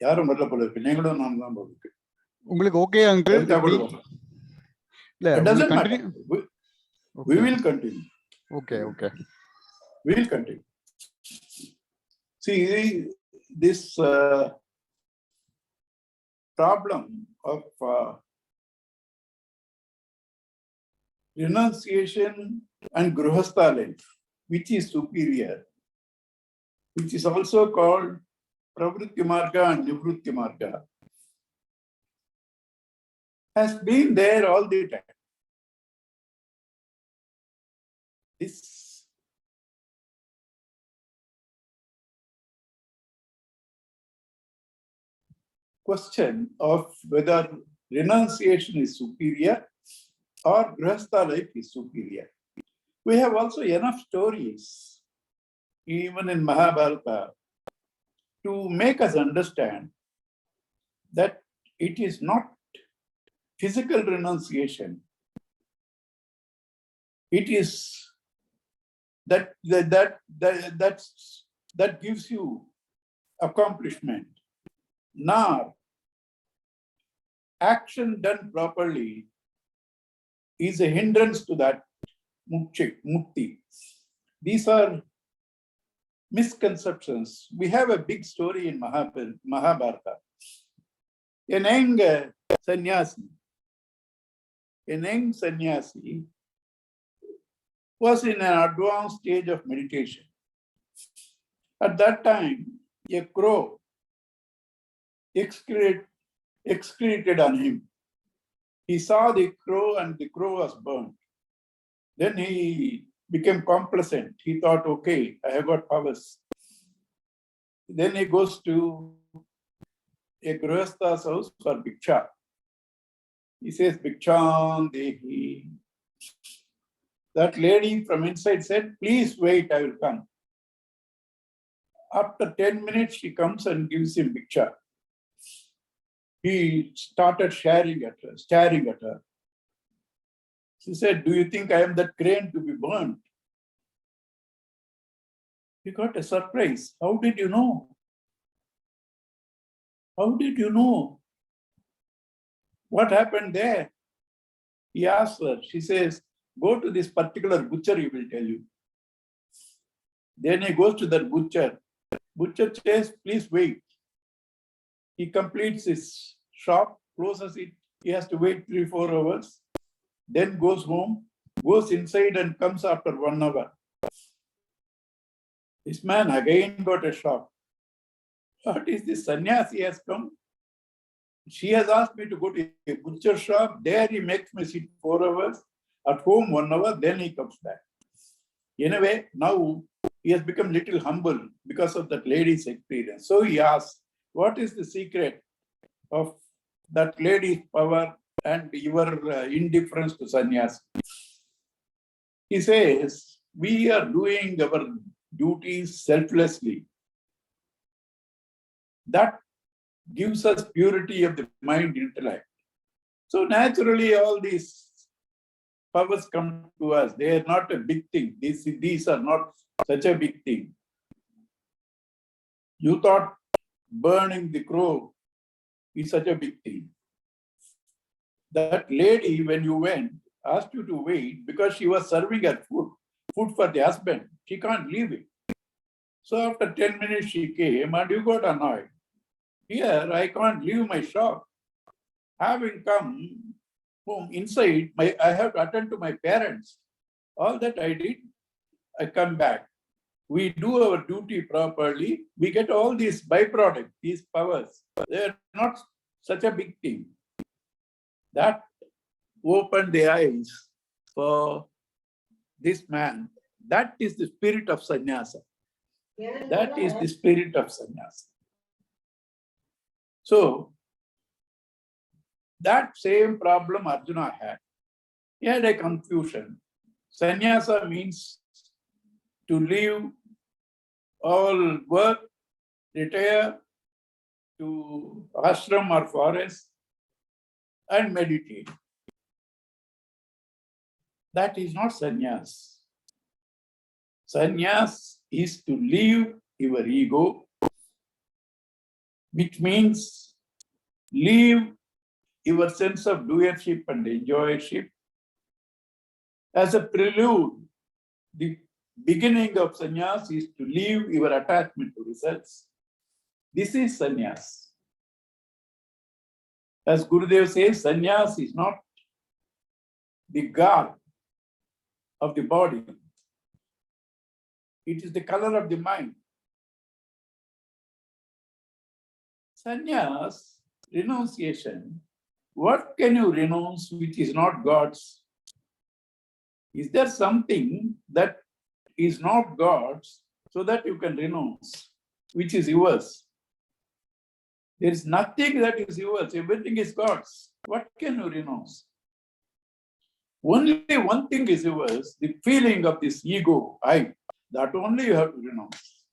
யாரும் வரல போல இருக்கு. நீங்களும் நான் தான் போல இருக்கு. உங்களுக்கு ஓகே அங்கிள்? கவிதா கூட வரல. இல்ல, It doesn't matter. Continue. We will continue. Okay, okay. We will continue. See, this problem of renunciation and grihastha life, which is superior, which is also called pravritti marga and nivritti marga, has been there all the time. This question of whether renunciation is superior or grihastha life is superior. We have also enough stories, even in Mahabharata, to make us understand that it is not physical renunciation. It is that gives you accomplishment. Now, action done properly is a hindrance to that mukti. These are misconceptions. We have a big story in Mahabharata. A young sannyasi was in an advanced stage of meditation. At that time, a crow excreted on him. He saw the crow and the crow was burnt. Then he became complacent. He thought, okay, I have got powers. Then he goes to a grihastha's house for bhiksha. He says, bhiksham dehi. That lady from inside said, please wait, I will come. After 10 minutes, she comes and gives him bhiksha. He started staring at her. She said, do you think I am that crane to be burnt? He got a surprise. How did you know? How did you know? What happened there? He asked her. She says, go to this particular butcher, he will tell you. Then he goes to that butcher. Butcher says, please wait. He completes his shop, closes it. He has to wait 3-4 hours. Then goes home, goes inside and comes after 1 hour. This man again got a shock. What is this sannyasi has come? She has asked me to go to a butcher shop. There he makes me sit 4 hours. At home 1 hour, then he comes back. Anyway, now he has become little humble because of that lady's experience. So he asks, what is the secret of that lady's power and your indifference to sannyas? He says, we are doing our duties selflessly. That gives us purity of the mind intellect. So naturally, all these powers come to us. They are not a big thing. These are not such a big thing. You thought burning the crow is such a big thing. That lady, when you went, asked you to wait because she was serving her food for the husband. She can't leave it. So after 10 minutes she came and you got annoyed. Here, I can't leave my shop. Having come home inside, I have to attend to my parents. All that I did, I come back. We do our duty properly. We get all these byproducts, these powers. They are not such a big thing. That opened the eyes for this man. That is the spirit of sannyasa. That is the spirit of sannyasa. So, that same problem Arjuna had. He had a confusion. Sannyasa means to leave all work, retire to ashram or forest and meditate. That is not sannyas. Sannyas is to leave your ego, which means leave your sense of doership and enjoyership. As a prelude, the beginning of sannyas is to leave your attachment to results. This is sannyas. As Gurudev says, sannyas is not the garb of the body. It is the color of the mind. Sannyas, renunciation, what can you renounce which is not God's? Is there something that is not God's so that you can renounce, which is yours? There is nothing that is yours, everything is God's. What can you renounce? Only one thing is yours, the feeling of this ego, I, that only you have to renounce.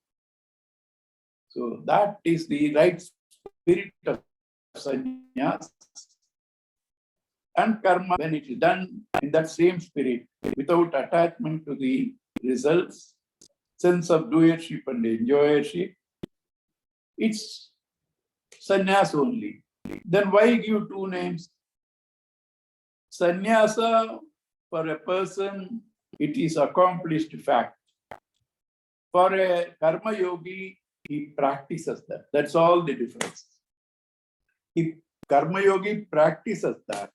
So that is the right spirit of sannyas. And karma, when it is done in that same spirit, without attachment to the results, sense of doership and enjoyership, it's sannyas only. Then why give two names? Sannyasa, for a person, it is accomplished fact. For a karma yogi, he practices that. That's all the difference. If karma yogi practices that,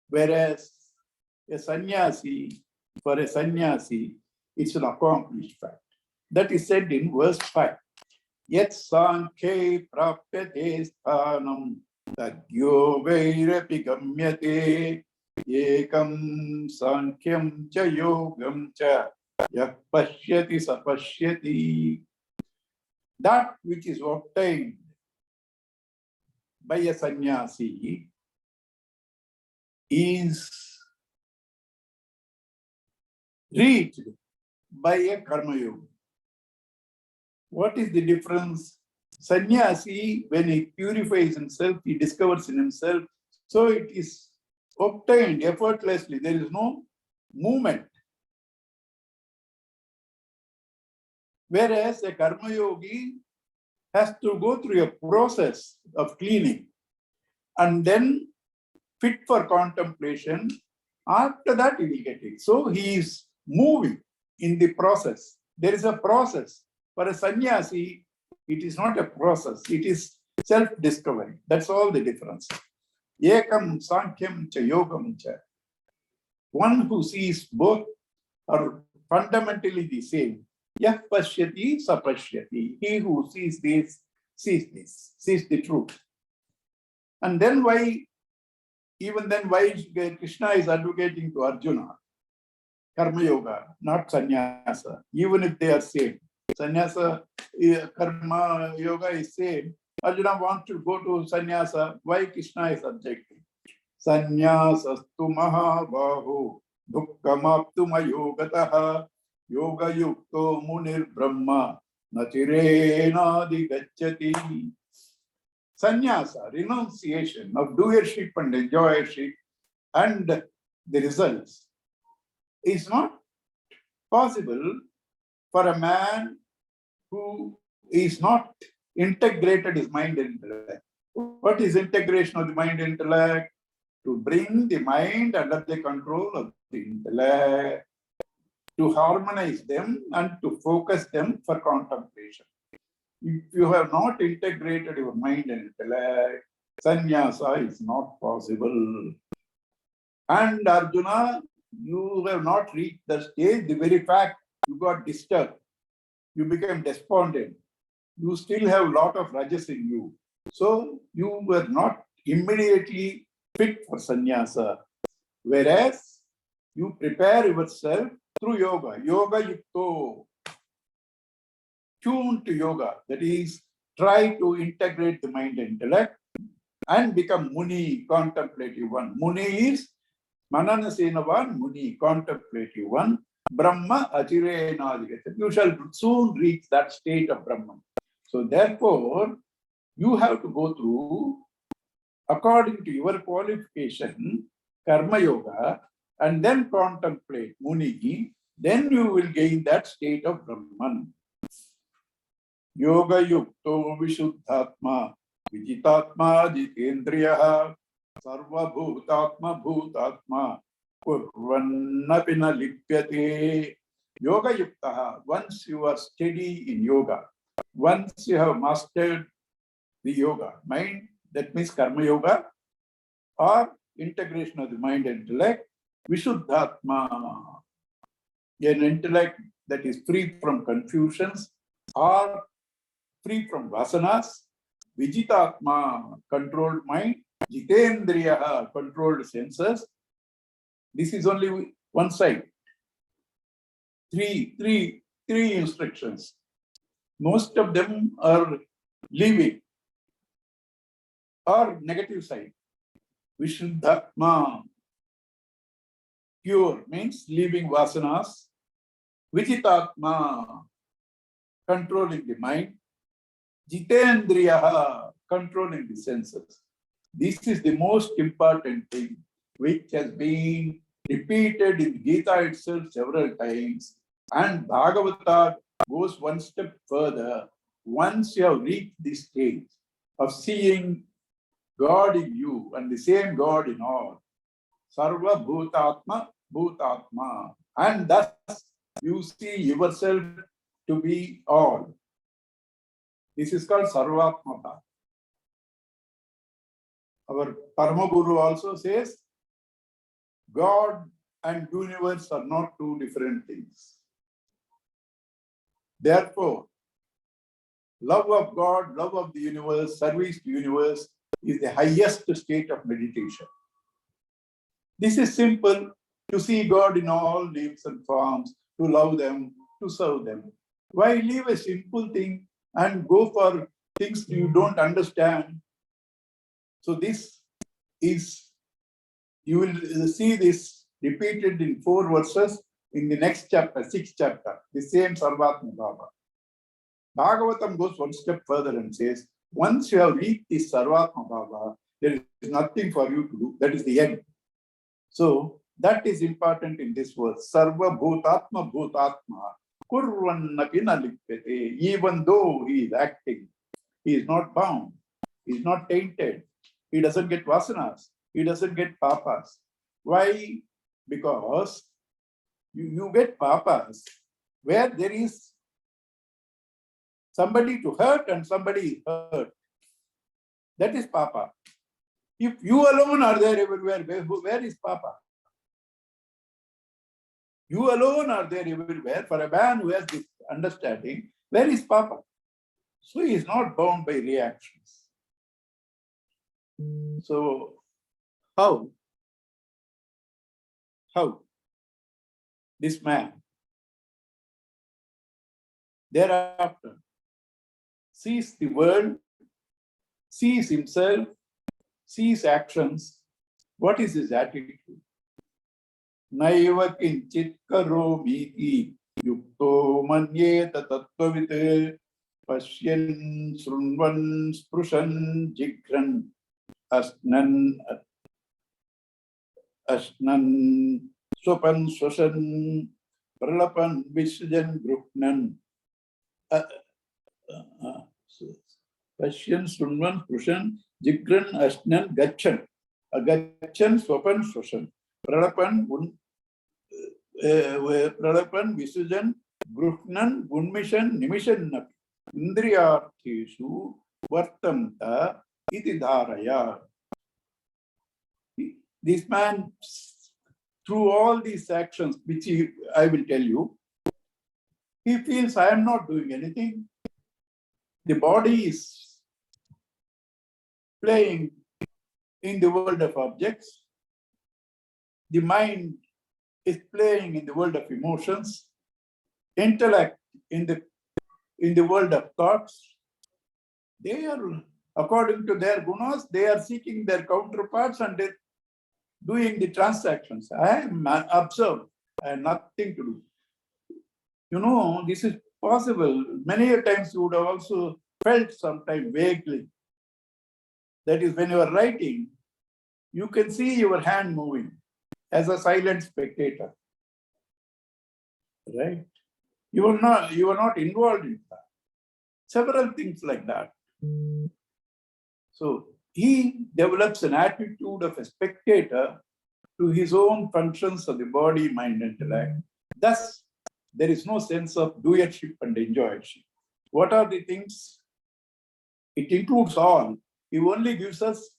whereas a sannyasi, for a sannyasi, it's an accomplished fact. That is said in verse 5. Yet sankhe prapyate sthanam tagyo vairapi gamyate ekam sankyam cha yogam cha yah pashyati sapashyati. That which is obtained by a sannyasi is reached by a karma yogi. What is the difference? Sannyasi, when he purifies himself, he discovers in himself, so it is obtained effortlessly. There is no movement. Whereas a karma yogi has to go through a process of cleaning and then fit for contemplation. After that, he will get it. So he is moving in the process. There is a process. For a sannyasi, it is not a process. It is self-discovery. That's all the difference. Ekam sankyam cha yogam cha. One who sees both are fundamentally the same. Yah pashyati sapashyati. He who sees this, sees the truth. And then why Krishna is advocating to Arjuna? Karma yoga, not sannyasa, even if they are same. Sannyasa, karma yoga is same. Arjuna wants to go to sannyasa. Why Krishna is objecting? Sannyasa stu mahabaho dukkhamaptuma yogataha yoga yukto munir brahma nachirena digacchati. Sannyasa, renunciation of doership and enjoyership and the results is not possible for a man who is not integrated his mind and intellect. What is integration of the mind and intellect? To bring the mind under the control of the intellect, to harmonize them and to focus them for contemplation. If you have not integrated your mind and intellect, sannyasa is not possible. And Arjuna, you have not reached the stage. The very fact you got disturbed, you became despondent. You still have a lot of rajas in you. So you were not immediately fit for sannyasa. Whereas you prepare yourself through yoga. Yoga yukto. Tune to yoga. That is, try to integrate the mind and intellect and become muni, contemplative one. Muni is mananasenavan muni, contemplative one. Brahma achirenadhigata. You shall soon reach that state of Brahman. So therefore, you have to go through, according to your qualification, karma yoga, and then contemplate muni, then you will gain that state of Brahman. Yoga yukto vishuddhatma vijitatma jitendriyaha sarva bhutatma bhutatma kurvannapi na lipyate. Yoga yuktaha, once you are steady in yoga, once you have mastered the yoga, mind, that means karma yoga or integration of the mind and intellect, vishuddhatma, an intellect that is free from confusions or free from vasanas, vijitatma, controlled mind, jitendriya, controlled senses. This is only one side. Three instructions. Most of them are leaving or negative side. Vishuddhatma, pure means leaving vasanas. Vijitatma, controlling the mind. Jitendriya, controlling the senses. This is the most important thing which has been repeated in Gita itself several times. And Bhagavata goes one step further. Once you have reached this stage of seeing God in you and the same God in all, Sarva Bhutatma Bhutatma, and thus you see yourself to be all. This is called Sarvatma Bhava. Our Parama Guru also says, God and universe are not two different things. Therefore, love of God, love of the universe, service to universe is the highest state of meditation. This is simple, to see God in all names and forms, to love them, to serve them. Why leave a simple thing and go for things you don't understand? So this is, you will see this repeated in 4 verses in the next chapter, 6th chapter, the same Sarvatma Bhava. Bhagavatam goes one step further and says, once you have reached this Sarvatma Bhava, there is nothing for you to do. That is the end. So that is important in this verse. Sarva Bhutatma Bhutatma Kurvannapi na lipyate. Even though he is acting, he is not bound, he is not tainted, he doesn't get vasanas, he doesn't get papas. Why? Because you get papas where there is somebody to hurt and somebody is hurt. That is papa. If you alone are there everywhere, where is papa? You alone are there everywhere. For a man who has this understanding, where is papa? So he is not bound by reactions. So how this man thereafter sees the world, sees himself, sees actions? What is his attitude? Naiva kinchit karomiti yukto manyeta tattvavit pashyan shrunvan sprushan jigran asnan swapan swashan pralapan visjan grupnan Pashyan Sunvan Prushan Jigran Asnan Gachan. Gachan Swapan Swashan. Pralapan Visujan Gruhnan Gunmishan Nimishan Napi. Indriyarthishu Vartanta Iti Dharaya. This man, through all these actions, which I will tell you, he feels I am not doing anything. The body is playing in the world of objects. The mind is playing in the world of emotions. Intellect in the world of thoughts. They are, according to their gunas, they are seeking their counterparts and they're doing the transactions. I am observed. I have nothing to do. You know, this is possible. Many times you would have also felt sometime vaguely. That is, when you are writing, you can see your hand moving as a silent spectator. Right? You are not involved in that. Several things like that. So he develops an attitude of a spectator to his own functions of the body, mind, intellect. Thus, there is no sense of doership and enjoyership. What are the things? It includes all. He only gives us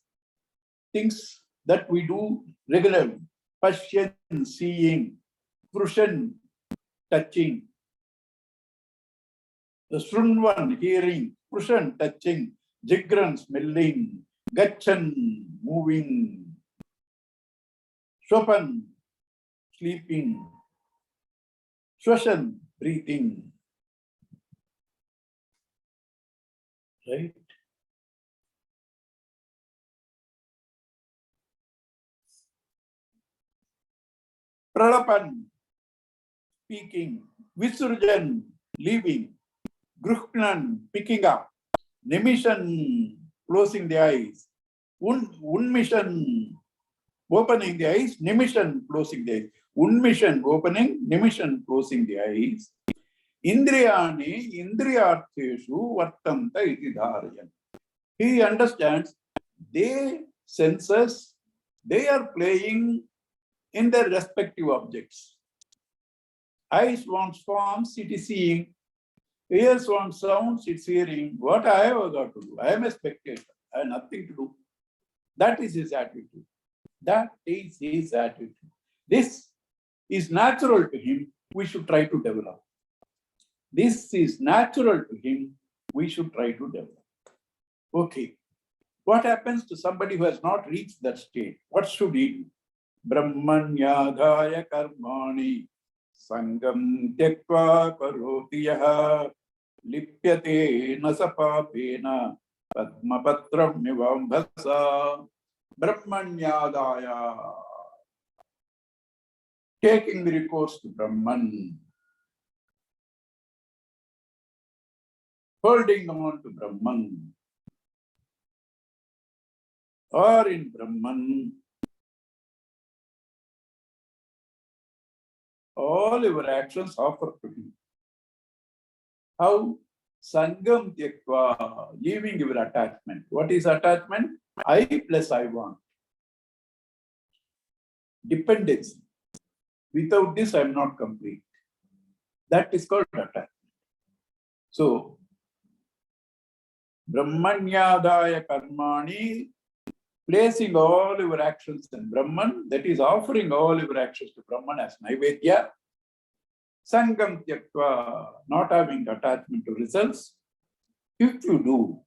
things that we do regularly. Pashyan, seeing. Prushan, touching. The Srunvan, hearing. Prushan, touching. Jigran, smelling. Gachan, moving. Swapan, sleeping. Swashan, breathing. Right? Pralapan, speaking. Visurjan, leaving. Gruhnan, picking up. Nimishan, closing the eyes. Unmission, opening the eyes. Nimishan, closing the eyes. Unmission, opening. Nimishan, closing the eyes. Indriyani, indriyartheshu, vartanta iti dharayan. He understands they senses, they are playing in their respective objects. Eyes wants forms, it is seeing. Ears want sounds, it's hearing. What I have got to do? I am a spectator. I have nothing to do. That is his attitude. That is his attitude. This is natural to him. We should try to develop. This is natural to him. We should try to develop. Okay. What happens to somebody who has not reached that state? What should he do? Brahmanyadhaya karmani sangam tyakva karoti yaha lipyate nasapapena padmapatram nivambhasa. Brahmanyadhaya, taking the recourse to Brahman, holding on to Brahman, or in Brahman, all your actions offer to him. How? Sangam tyakva, leaving your attachment. What is attachment? I plus I want. Dependency. Without this, I am not complete. That is called attachment. So, Brahmanyadaya karmani, placing all your actions in Brahman, that is offering all your actions to Brahman as Naivedya. Sangam tyakva, not having attachment to results. If you do,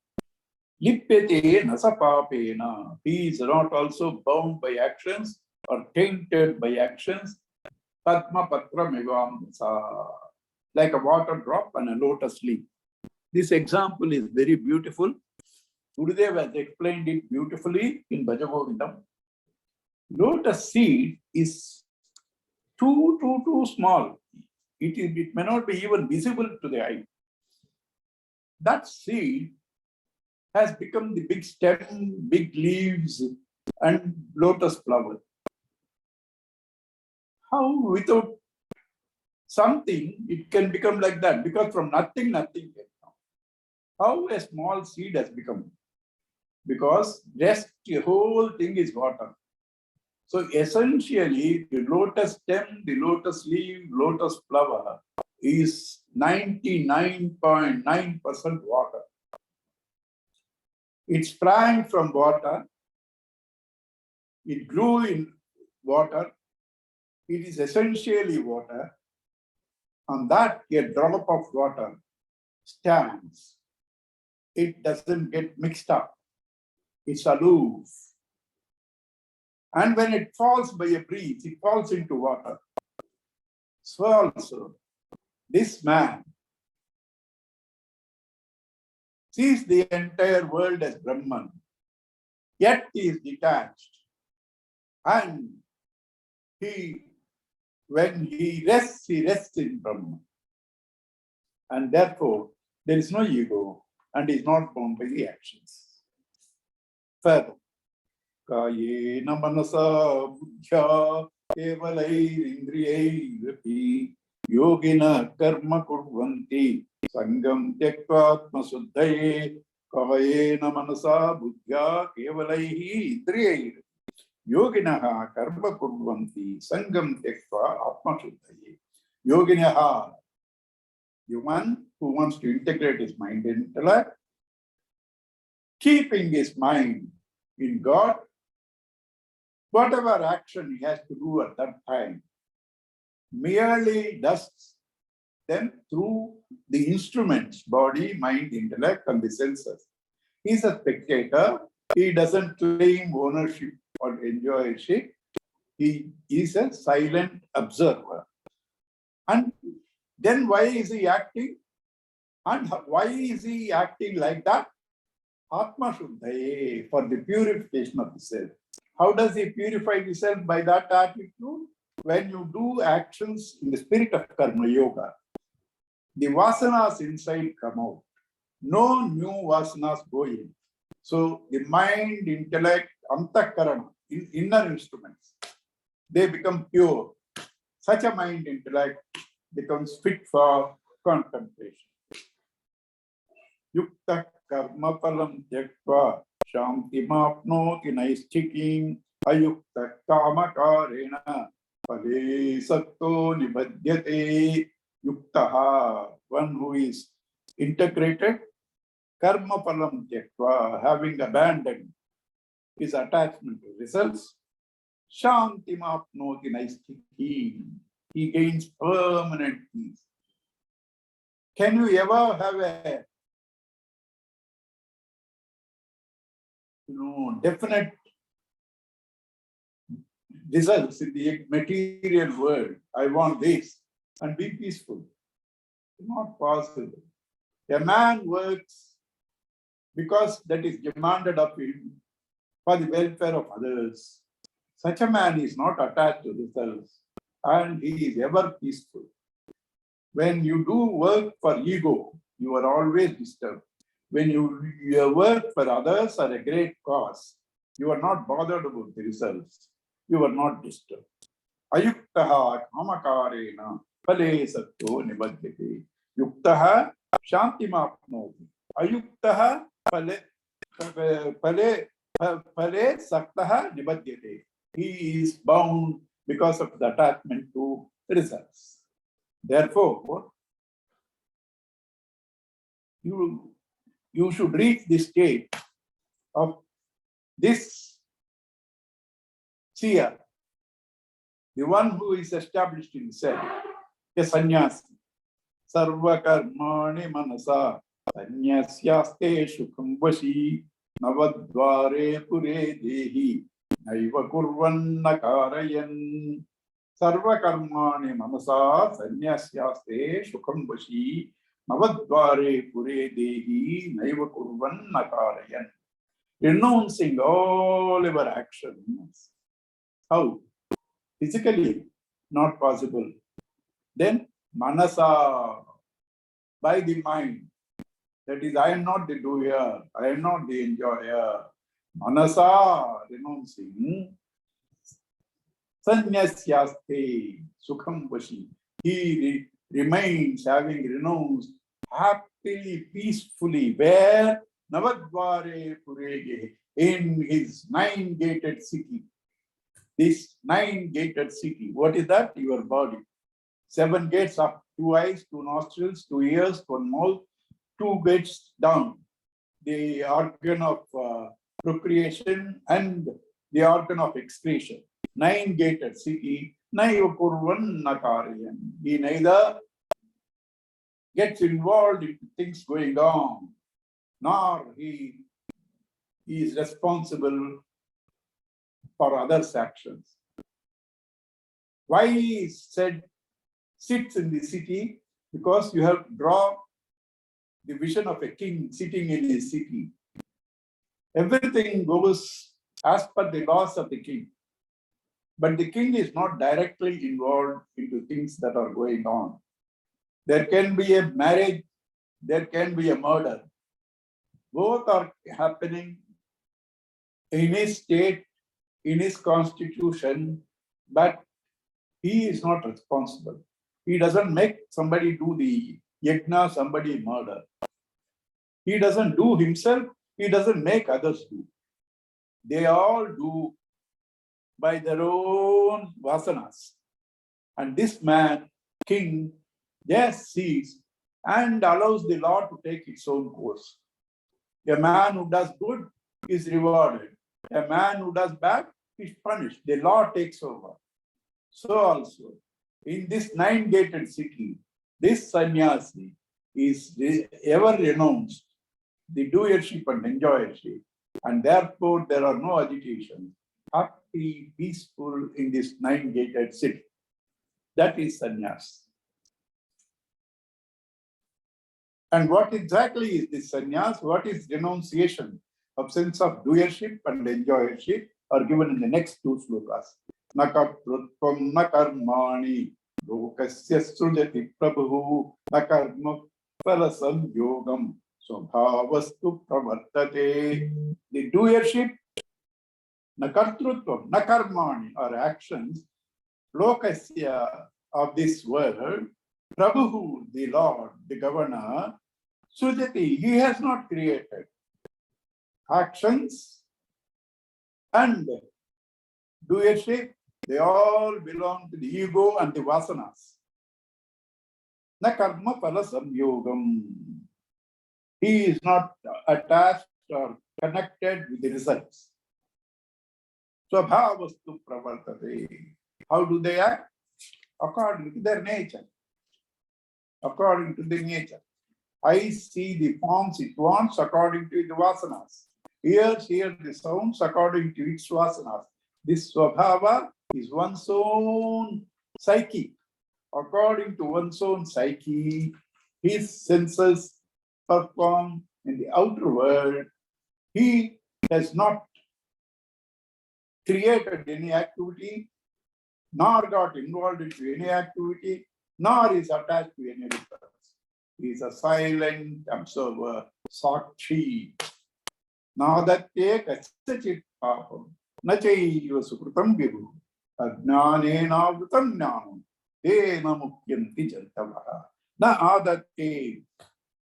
lipyate nasapapena, he is not also bound by actions or tainted by actions. Padma patra mivamsa, like a water drop and a lotus leaf. This example is very beautiful. Gurudev has explained it beautifully in Bhajagovindam. Lotus seed is too small. It may not be even visible to the eye. That seed has become the big stem, big leaves, and lotus flower. How without something it can become like that? Because from nothing can come. How a small seed has become? Because rest, the whole thing is water. So essentially, the lotus stem, the lotus leaf, lotus flower is 99.9% water. It sprang from water. It grew in water. It is essentially water. On that, a drop of water stands. It doesn't get mixed up. It's aloof. And when it falls by a breeze, it falls into water. So also, this man sees the entire world as Brahman, yet he is detached. And when he rests in Brahman. And therefore, there is no ego and is not bound by the actions. Further, Kayena manasa buddhya kevalai indriyairapi Yogina karma kurvanti sangam tyakva atma suddhaye kayena manasa buddhya kevalaihi indriyaihi. Yoginaha karma kurvanti sangam tyakva atma suddhaye. Yoginaha, the one who wants to integrate his mind and intellect, keeping his mind in God, whatever action he has to do at that time, merely does them through the instruments, body, mind, intellect, and the senses. He's a spectator. He doesn't claim ownership or enjoyership. He is a silent observer. And then why is he acting? And why is he acting like that? Atma Shuddhaye, for the purification of the self. How does he purify the self? By that attitude. When you do actions in the spirit of Karma Yoga, the vasanas inside come out. No new vasanas go in. So the mind, intellect, antakarana, inner instruments, they become pure. Such a mind, intellect becomes fit for contemplation. Yukta karma palam tyakva shantimapnoti naistikim ayukta kamakarena pale sakto nibhadyate. Yuktaha, one who is integrated, karma palam tyakva, having abandoned his attachment to results, shantimapnoti naistikim, he gains permanent peace. Can you ever have a definite results in the material world? I want this and be peaceful. Not possible. A man works because that is demanded of him for the welfare of others. Such a man is not attached to results and he is ever peaceful. When you do work for ego, you are always disturbed. When you work for others or a great cause, you are not bothered about the results. You are not disturbed. Ayuktaha kamakarena pale satto nibhadyate. Yuktaha shantimapnoti. Ayuktaha pale saktaha nibhadyate. He is bound because of the attachment to results. Therefore, you should reach the state of this seer, the one who is established in self, a sannyasi. Sarva karmani manasa sannyasyaaste shukham vashi navadvare pure dehi naiva kurvanna karayan. Sarva karmani manasa sannyasyaaste shukham vashi navadvare pure dehi naiva kurvanna karayan. Renouncing all our actions. How? Physically, not possible. Then, manasa, by the mind. That is, I am not the doer, I am not the enjoyer. Manasa, renouncing. Sannyasyaaste, sukham vashi. He remains having renounced happily, peacefully. Where? Navadvare Purege, in his 9-gated city. This 9-gated city, what is that? Your body. 7 gates up, 2 eyes, 2 nostrils, 2 ears, 1 mouth, 2 gates down. The organ of procreation and the organ of excretion. 9-gated city, Naiva Kurvanna Karayan. He neither gets involved in things going on, nor he is responsible for others' actions. Why he said sits in the city? Because you have to draw the vision of a king sitting in his city. Everything goes as per the laws of the king. But the king is not directly involved into things that are going on. There can be a marriage, there can be a murder. Both are happening in his state, in his constitution, but he is not responsible. He doesn't make somebody do the yajna, somebody murder. He doesn't do himself, he doesn't make others do. They all do by their own vasanas. And this man, king, just sees and allows the law to take its own course. A man who does good is rewarded. A man who does bad is punished. The law takes over. So also, in this nine-gated city, this sannyasi is ever renounced the doership and enjoyership, and therefore there are no agitations. Happy, peaceful in this nine-gated city. That is sannyas. And what exactly is this sannyas? What is renunciation of sense of doership and enjoyership are given in the next two slokas. Nakartrutvam nakarmani lokasya srujati prabhu nakarma phalasam yogam swabhavastu pravartate. The doership, nakartrutvam, nakarmani are actions, lokasya of this world, Prabhu, the Lord, the governor, Sujati, he has not created. Actions and doership, they all belong to the ego and the vasanas. Na karma phalasam yogam. He is not attached or connected with the results. Swabhavastu pravartate. How do they act? According to their nature. According to the nature. I see the forms it wants according to the vasanas. Ears hear the sounds according to its vasanas. This swabhava is one's own psyche. According to one's own psyche, his senses perform in the outer world. He has not created any activity, nor got involved into any activity, nor is attached to any results. He is a silent observer, sakshi. Nadatte kachachit papam, nachaiva sukrutam vibhu, ajnanena vrutam jnanam, tena mukyanti jantavaha. Na adatte.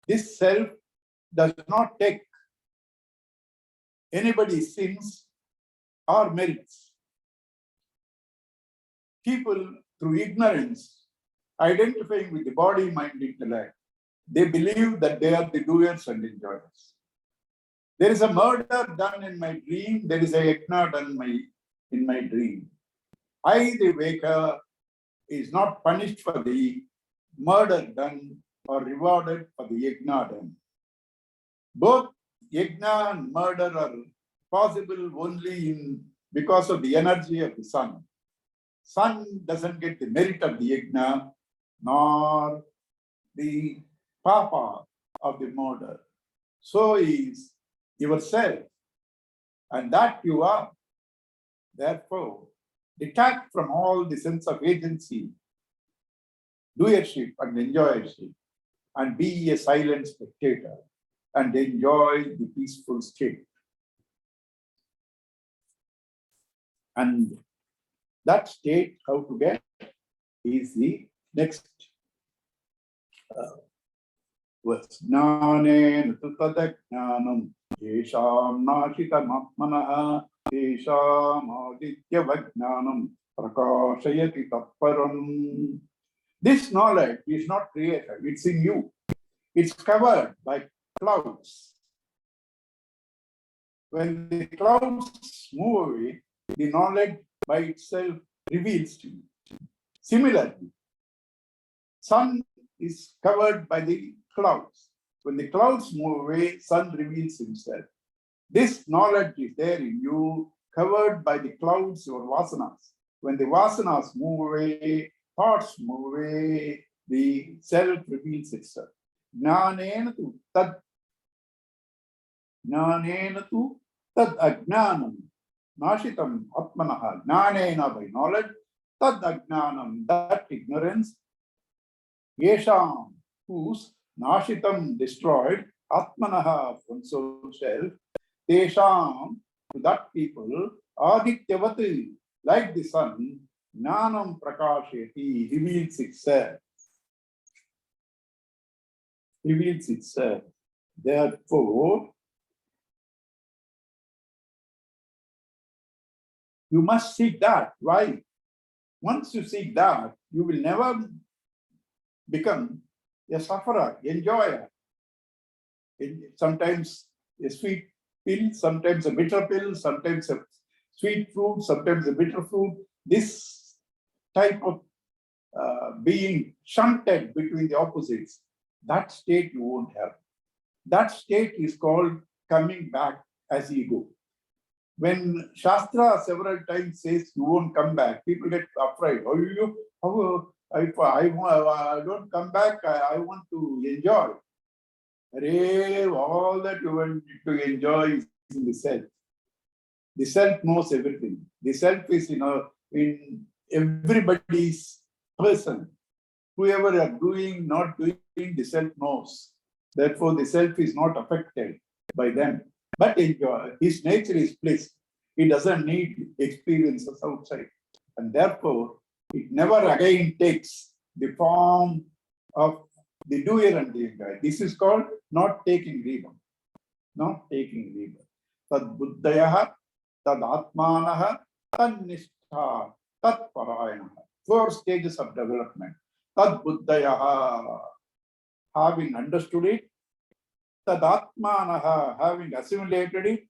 This self does not take anybody's sins or merits. People, through ignorance, identifying with the body, mind, intellect, they believe that they are the doers and enjoyers. There is a murder done in my dream, there is a yajna done in my dream. I, the waker, is not punished for the murder done or rewarded for the yajna done. Both yajna and murder are possible only because of the energy of the sun. Sun doesn't get the merit of the yajna, nor the papa of the murder. So is yourself, and that you are. Therefore, detach from all the sense of agency, doership and enjoyership, and be a silent spectator and enjoy the peaceful state. And that state, how to get, is the next verse. Jnanena tu tadajnanam yesham nashitam atmanaha yesham aditya vajnanam prakashayati tapparam. This knowledge is not created, it's in you. It's covered by clouds. When the clouds move away, the knowledge by itself reveals to you. Similarly, sun is covered by the clouds. When the clouds move away, sun reveals himself. This knowledge is there in you, covered by the clouds or vasanas. When the vasanas move away, thoughts move away, the self reveals itself. Jnanena tu tad ajnanam nashitam atmanaha. Jnanena by knowledge, tad ajnanam, that ignorance, yesham, whose nashitam destroyed, atmanaha from own self, tesham, to that people, adityavati, like the sun, Jnanam prakasheti, reveals itself. Reveals itself. Therefore, you must seek that. Why? Once you seek that, you will never become a sufferer, enjoyer. Sometimes a sweet pill, sometimes a bitter pill, sometimes a sweet fruit, sometimes a bitter fruit. This type of being shunted between the opposites, that state you won't have. That state is called coming back as ego. When Shastra several times says you won't come back, people get afraid. Oh, if I don't come back, I want to enjoy. All that you want to enjoy is in the self. The self knows everything. The self is in everybody's person. Whoever are doing, not doing, the self knows. Therefore, the self is not affected by them. But enjoy. His nature is bliss. He doesn't need experiences outside. And therefore, it never again takes the form of the doer and the enjoyer. This is called not taking rebirth. Not taking rebirth. Tad buddhayaha, tad atmanaha, tad nishtha, tad parayanaha. 4 stages of development. Tad buddhayaha, having understood it. Tad atmanaha, having assimilated it.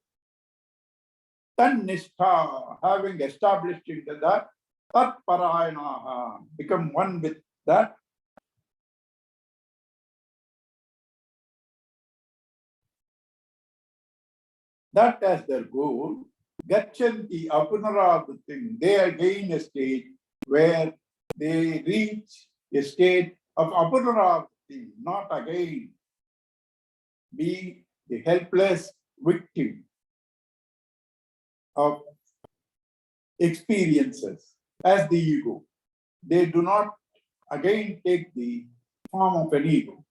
Tad nishtha, having established into that. Tad parayanaha, become one with that. That as their goal, Gachanti Apunaravrtim, they again a stage where they reach a state of Apunaravrtim, not again be the helpless victim of experiences as the ego. They do not again take the form of an ego.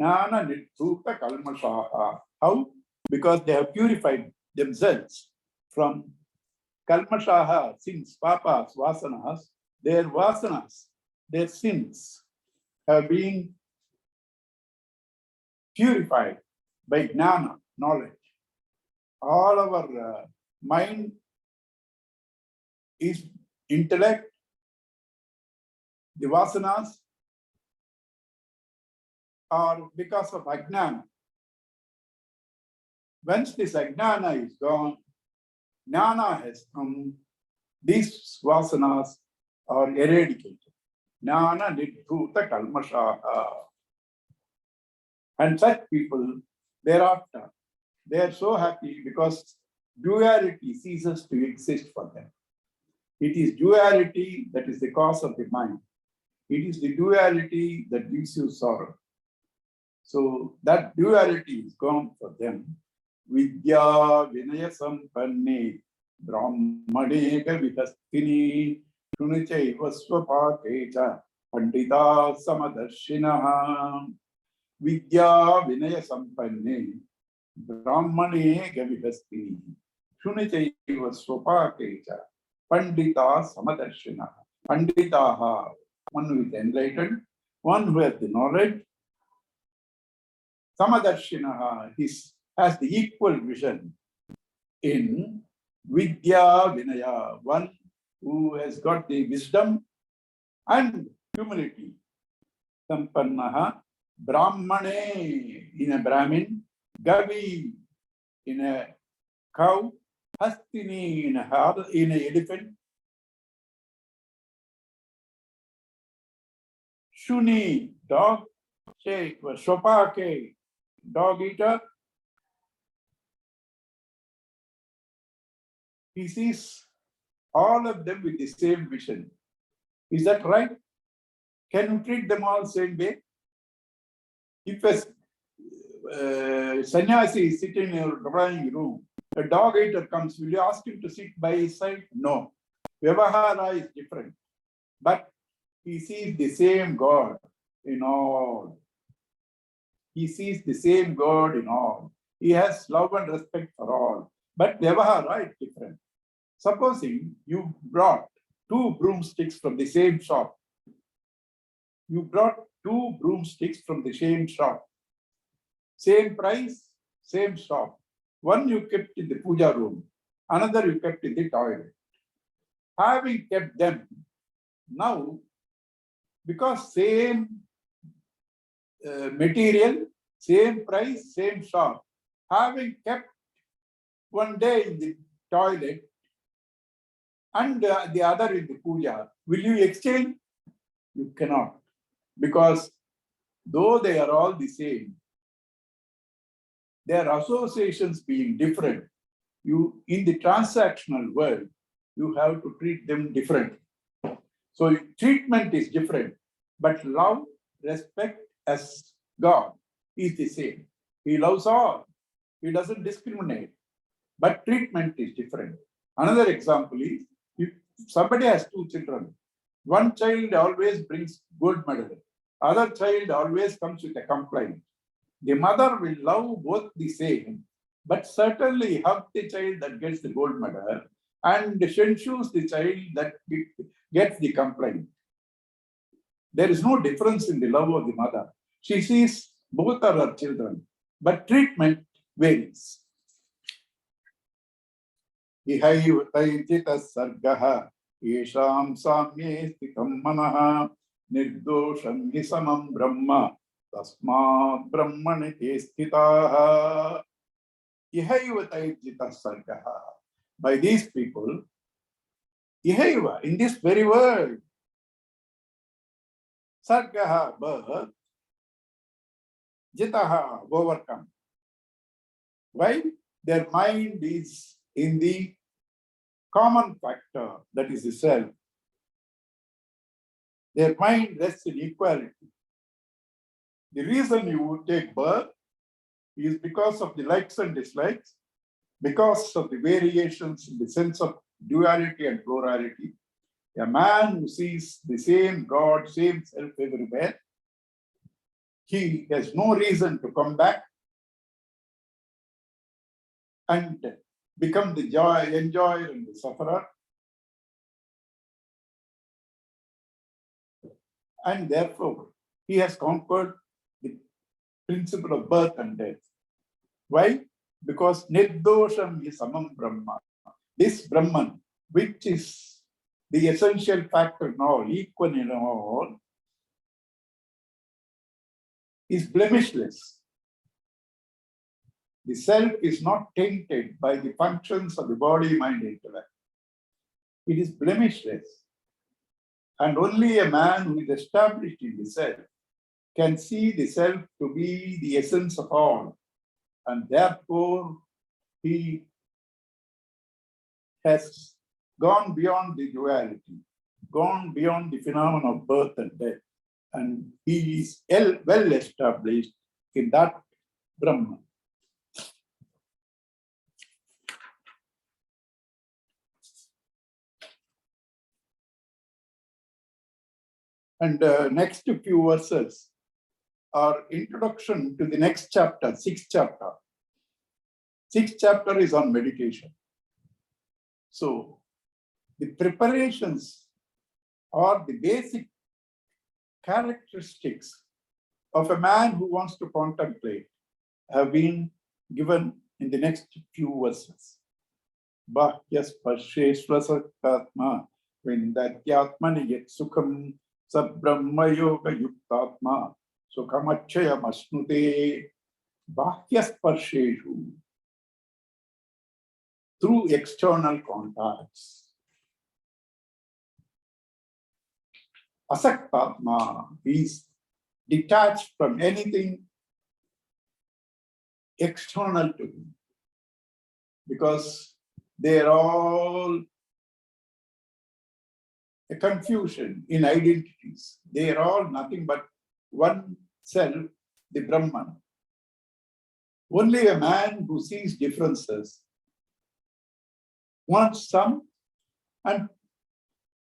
Jnana nitsuta kalmashaha. How? Because they have purified themselves from kalmashaha, sins, papas, vasanas. Their vasanas, their sins have been purified by jnana, knowledge. All our mind is intellect, the vasanas are because of ajnana. Once this ajnana is gone, jnana has come, these vasanas are eradicated. Jnana nidhuta kalmashaha. And such people, thereafter, they are so happy because duality ceases to exist for them. It is duality that is the cause of the mind. It is the duality that gives you sorrow. So that duality is gone for them. Vidya vinaya sampanne brahmaneka vihastini shunichaiva swapakecha pandita samadarshinaha. Vidya vinaya sampanne brahmaneka vihastini shunichaiva swapakecha pandita samadarshinaha. Panditaha, one who is enlightened, one who has the knowledge. Samadarshinaha has the equal vision in Vidya Vinaya, one who has got the wisdom and humility. Sampannaha, Brahmane in a Brahmin, Gavi in a cow, Hastini in an elephant, Shuni, dog, Swapake, dog eater. He sees all of them with the same vision. Is that right? Can you treat them all the same way? If a sannyasi is sitting in a drawing room, a dog eater comes, will you ask him to sit by his side? No. Vyavahara is different. But he sees the same God in all. He sees the same God in all. He has love and respect for all. But Vyavahara is different. Supposing you brought 2 broomsticks from the same shop. You brought 2 broomsticks from the same shop. Same price, same shop. One you kept in the puja room, another you kept in the toilet. Having kept them, now, because same material, same price, same shop, having kept one day in the toilet and the other in the puja, will you exchange? You cannot, because though they are all the same, their associations being different, you in the transactional world, you have to treat them differently. So treatment is different, but love, respect as God is the same. He loves all. He doesn't discriminate, but treatment is different. Another example is, if somebody has 2 children, one child always brings gold medal, other child always comes with a complaint. The mother will love both the same, but certainly hug the child that gets the gold medal and censures the child that gets the complaint. There is no difference in the love of the mother. She sees both are her children, but treatment varies. Ihaiva taijita sargaha yesham samye sthitam manaha nirdosham hi samam brahma tasmat brahmani te sthitaha. Ihaiva taijita sargaha. By these people, ihaiva, in this very world, sargaha, birth, jitaha, overcome. Why? Their mind is in the common factor, that is the self. Their mind rests in equality. The reason you take birth is because of the likes and dislikes, because of the variations in the sense of duality and plurality. A man who sees the same God, same self everywhere, he has no reason to come back and become the enjoyer and the sufferer. And therefore, he has conquered the principle of birth and death. Why? Because nirdosham is samam Brahma. This Brahman, which is the essential factor in all, equal in all, is blemishless. The self is not tainted by the functions of the body, mind, intellect. It is blemishless. And only a man who is established in the self can see the self to be the essence of all. And therefore, he has gone beyond the duality, gone beyond the phenomenon of birth and death. And he is well established in that Brahman. And next few verses are introduction to the next chapter, 6th chapter. 6th chapter is on meditation. So the preparations or the basic characteristics of a man who wants to contemplate have been given in the next few verses. Bahyas parsheshvasatma vindatyatmani yet sukham sabrahma yoga yuktatma sukhamachaya masnute. Bahyas parsheshu, through external contacts. Asaktatma is detached from anything external to him, because they are all a confusion in identities. They are all nothing but one self, the Brahman. Only a man who sees differences wants some and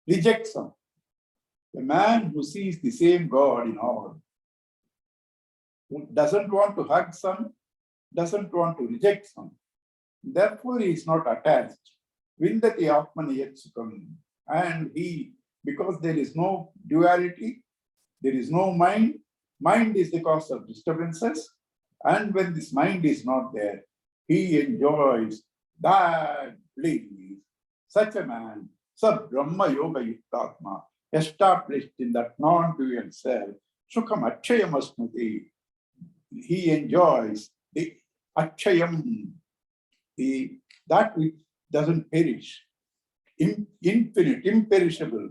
rejects some. A man who sees the same God in all, who doesn't want to hug some, doesn't want to reject some. Therefore, he is not attached. Vindati Atmani Yat Sukham. And he, because there is no duality, there is no mind, mind is the cause of disturbances. And when this mind is not there, he enjoys that bliss. Such a man, Sab Brahma Yoga Yuktatma, established in that non-dual self, Sukham Akshayam Asmati. He enjoys the Akshayam, that which doesn't perish, infinite, imperishable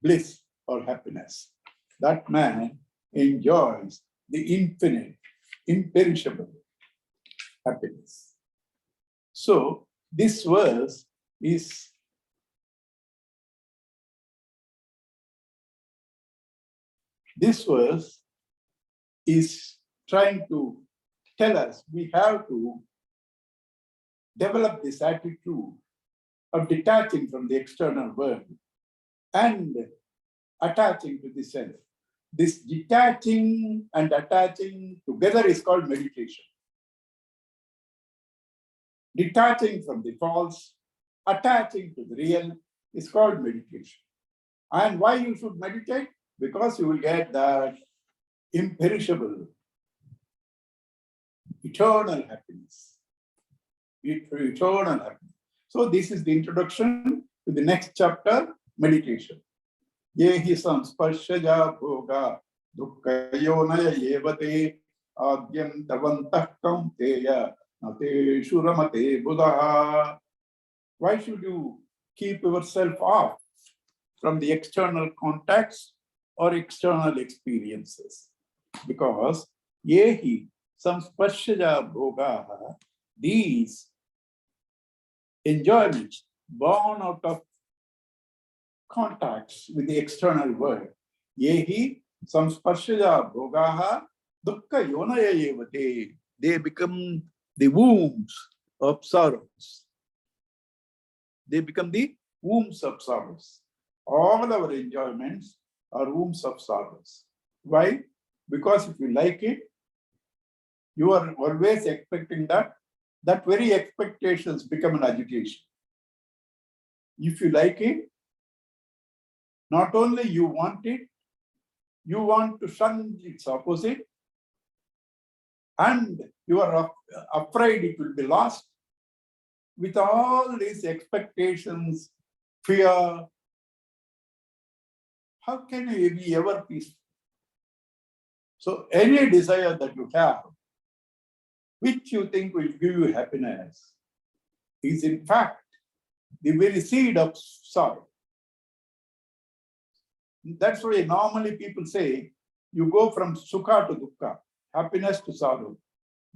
bliss or happiness. That man enjoys the infinite, imperishable happiness. So this verse is trying to tell us we have to develop this attitude of detaching from the external world and attaching to the self. This detaching and attaching together is called meditation. Detaching from the false, attaching to the real is called meditation. And why you should meditate? Because you will get that imperishable, eternal happiness. Eternal happiness. So this is the introduction to the next chapter, meditation. Yehi samsparshaja bhoga dukkayonaya yevate adyam tavantah kaunteya nate shuramate buddha. Why should you keep yourself off from the external contacts or external experiences? Because yehi samsparshaja bhoga, these enjoyments born out of contacts with the external world. Yehi samsparshaja bhogaha dukkha yonaya yevate. They become the wombs of sorrows. They become the wombs of sorrows. All our enjoyments are wombs of sorrows. Why? Because if you like it, you are always expecting that very expectations become an agitation. If you like it, not only you want it, you want to shun its opposite, and you are afraid it will be lost. With all these expectations, fear, how can you be ever peaceful? So any desire that you have, which you think will give you happiness, is in fact the very seed of sorrow. That's why normally people say, you go from sukha to dukkha, happiness to sorrow.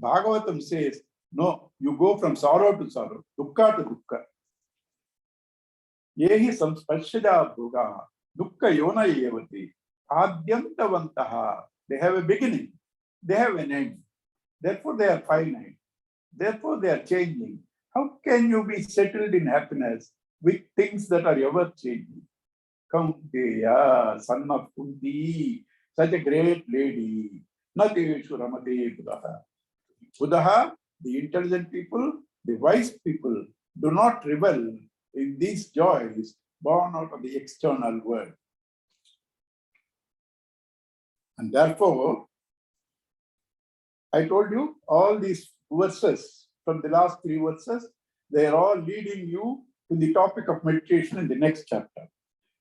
Bhagavatam says, no, you go from sorrow to sorrow, dukkha to dukkha. Yehi samsparshada bhoga, dukkha yona yevati, adyantavantaha. They have a beginning, they have an end. Therefore, they are finite. Therefore, they are changing. How can you be settled in happiness with things that are ever changing? Kaunteya, son of Kunti, such a great lady. Nateshu ramate Buddha. Buddha, the intelligent people, the wise people, do not revel in these joys born out of the external world. And therefore, I told you all these verses from the last 3 verses, they are all leading you to the topic of meditation in the next chapter.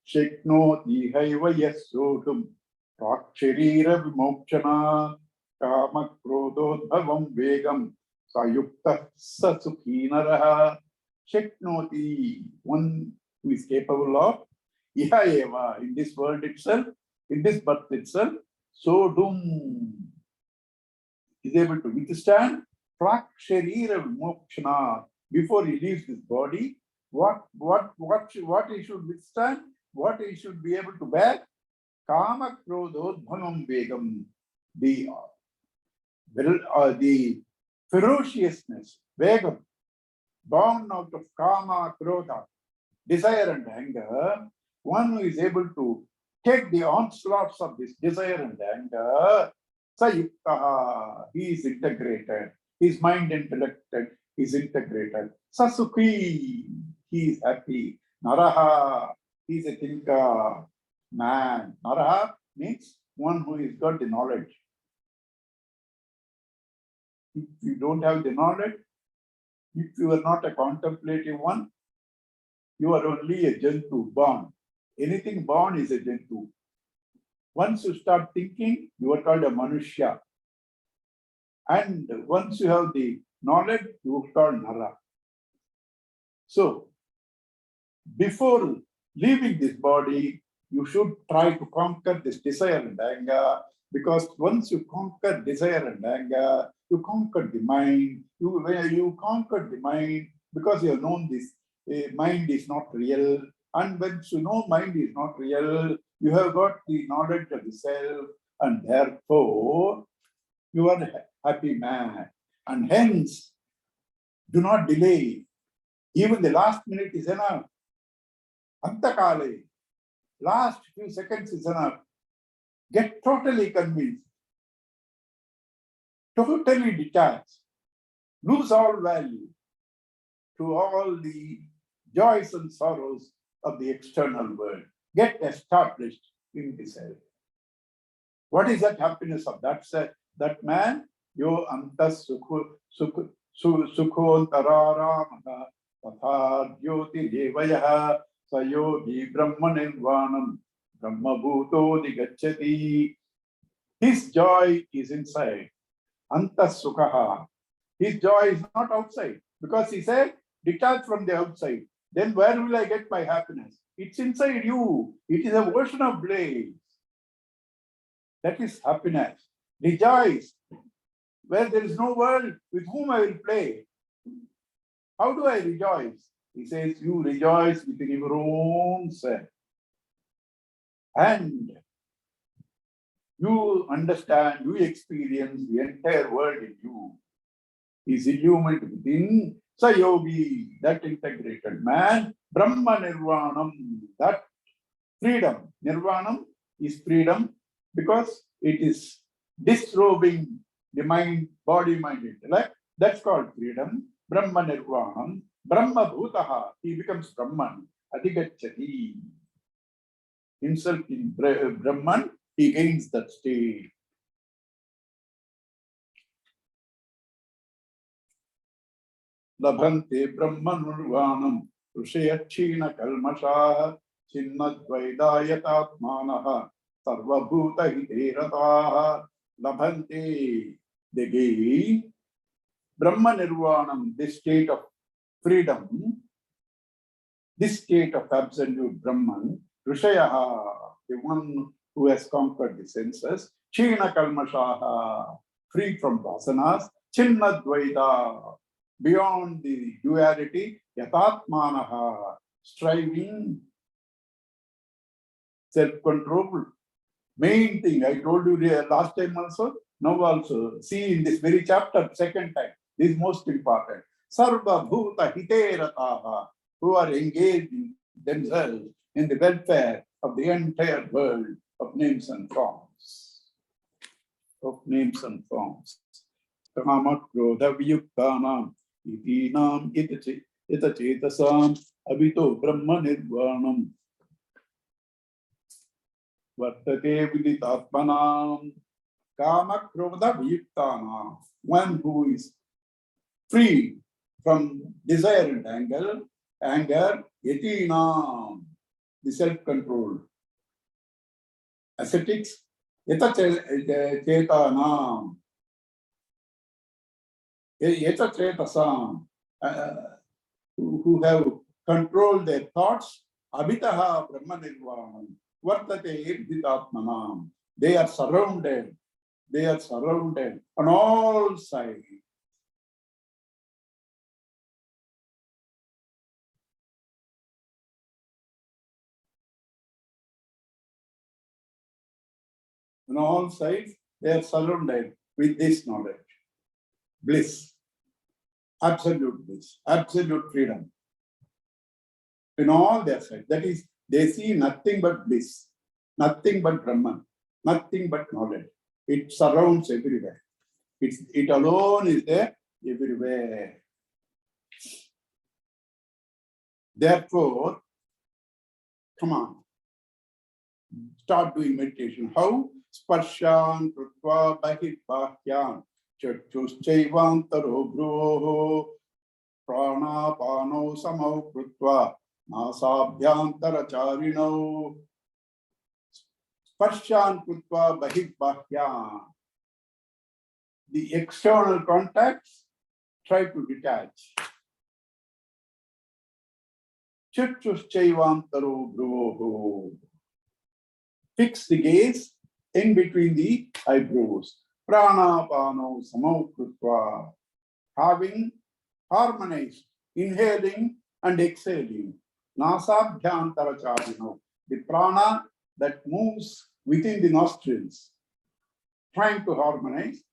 Sheknoti haiva yasotum praksharira vimokshana kama krododhavam vegam sayukta sasukhinaraha. Sheknoti, one who is capable of iha eva, in this world itself, in this birth itself, sodum, is able to withstand praksharira vimokshana, before he leaves his body. What he should withstand, what he should be able to bear? Kama krododhavam vegam, the ferociousness, vegam, born out of kama, krodha, desire and anger. One who is able to take the onslaughts of this desire and anger, sayuktaha, he is integrated. His mind intellect is integrated. Sasukhi, he is happy. Naraha, he is a thinker. Man, Naraha means one who has got the knowledge. If you don't have the knowledge, if you are not a contemplative one, you are only a Jantu, born. Anything born is a Jantu. Once you start thinking, you are called a Manushya. And once you have the knowledge, you are called Nara. So, before leaving this body, you should try to conquer this desire and anger, because once you conquer desire and anger, you conquer the mind. When you conquer the mind, because you have known this, mind is not real. And once you know mind is not real, you have got the knowledge of the self, and therefore you are a happy man. And hence, do not delay. Even the last minute is enough. Antakale, last few seconds is enough. Get totally convinced, totally detached, lose all value to all the joys and sorrows of the external world. Get established in the self. What is that happiness of that man? Yo antas sukhontararamah tatha jyoti devayaha sayogi brahma nirvanam brahma bhuto digacchati. His joy is inside. Antas sukhaha. His joy is not outside, because he said, detached from the outside. Then where will I get my happiness? It's inside you. It is a version of bliss. That is happiness. Rejoice. Where there is no world, with whom I will play. How do I rejoice? He says, you rejoice within your own self. And you understand, you experience the entire world in you. Is illumined within Sayogi, that integrated man, Brahma Nirvanam, that freedom. Nirvanam is freedom because it is disrobing the mind, body, mind, intellect. That's called freedom. Brahma Nirvanam, Brahma Bhutaha, he becomes Brahman, Adigacchati. Himself in Brahman, he gains that state. Labhante Brahmanurvanam Rushayachina Kalmashaha Chinnadvaidayatatmanaha Sarvabhuta Hiterataha Labhante. They gain Brahmanirvanam, this state of freedom, this state of absolute Brahman, Rishayaha, the one who has conquered the senses, China Kalmashaha, free from vasanas, Chinnadvaita, beyond the duality, Yatatmanaha, striving, self-control. Main thing, I told you last time also, now also, see in this very chapter, second time, this is most important. Sarva Bhuta Hiterataha, who are engaged in themselves in the welfare of the entire world of names and forms. Of names and forms. Kama Krodha Viyuktanam Itinam Itachetasam Abhito Brahma Nirvanam Vartate Viditatmanam Kama Krodha Viyuktanam, one who is free from desire and anger, Yatinam, the self-control. Ascetics, Yetachetanam, Yetachetasam, who have controlled their thoughts, Abhitaha Brahmanirvanam, Vartate Irditatmanam. They are surrounded on all sides. On all sides, they are surrounded with this knowledge. Bliss, absolute bliss, absolute freedom. In all their sides. That is, they see nothing but bliss, nothing but Brahman, nothing but knowledge. It surrounds everywhere. It alone is there everywhere. Therefore, come on, start doing meditation. How? Sparshan krutva bahit bahyam chakshuschaivaantaro bhruvoh pranapano samau krutva nasabhyantaracharinau. Sparshan krutva bahit bahyam. The external contacts, try to detach. Chakshuschaivaantaro bhruvoh. Fix the gaze in between the eyebrows. Pranapano samau krutva. Having harmonized, inhaling and exhaling. Nasabhyantaracharino. The prana that moves within the nostrils, trying to harmonize.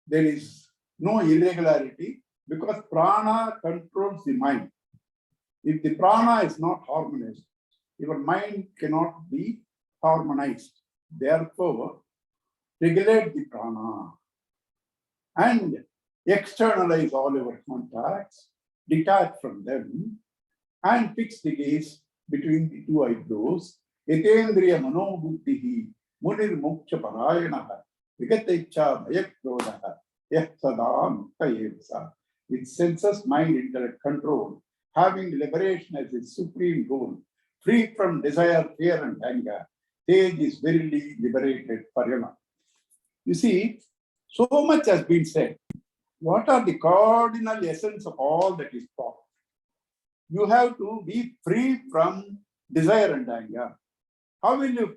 There is no irregularity because prana controls the mind. If the prana is not harmonized, your mind cannot be harmonized. Therefore, regulate the prana and externalize all your contacts, detach from them, and fix the gaze between the two eyebrows. Yatendriya manobuddhihi munir moksha parayanaha vigatecha bhayakrodaha yahsada mukta evasa. With senses, mind, intellect control, having liberation as its supreme goal, free from desire, fear, and anger, sage is verily liberated forever. You see, so much has been said. What are the cardinal essence of all that is taught? You have to be free from desire and anger. How will you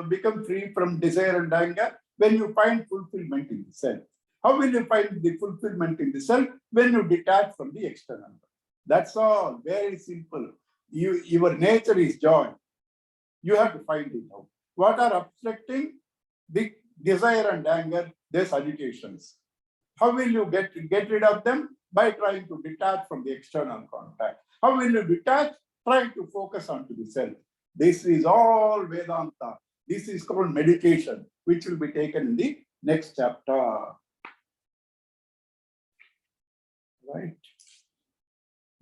become free from desire and anger? When you find fulfillment in the self. How will you find the fulfillment in the self? When you detach from the external. That's all, very simple. Your nature is joy. You have to find it out. What are obstructing the desire and anger? There's agitations. How will you get rid of them? By trying to detach from the external contact. How will you detach? Trying to focus onto the self. This is all Vedanta. This is called meditation, which will be taken in the next chapter. Right?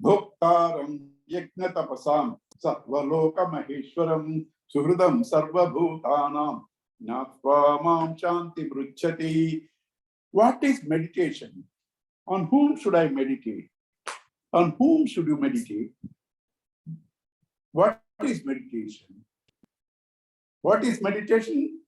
Bhoktaram yajna tapasam satvaloka maheshwaram suhridam sarva bhutanam natva mam shanti bruchati. What is meditation? On whom should I meditate? On whom should you meditate? What is meditation? What is meditation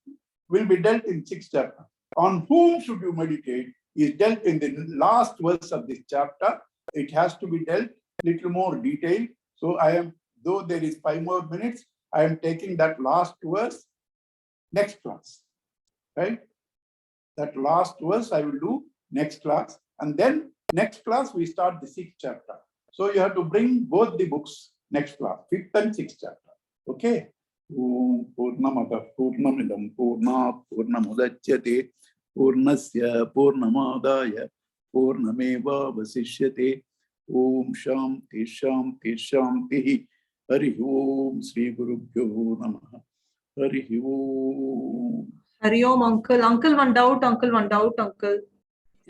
will be dealt in 6th chapter. On whom should you meditate is dealt in the last verse of this chapter. It has to be dealt little more detailed. So though there is 5 more minutes, I am taking that last verse next class. Right? That last verse I will do next class. And then next class we start the 6th chapter. So you have to bring both the books next class, 5th and 6th chapter. Okay? Purnamata Purnamidam Purnat Purnamudachyate Purnasya Purnamadaya Purnameva Vasishyate Om Shanti Shanti Shanti Hari Om Sri Gurubhyo Namaha Hari Om. Hari Om, uncle. Uncle, one doubt, uncle.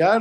Yaar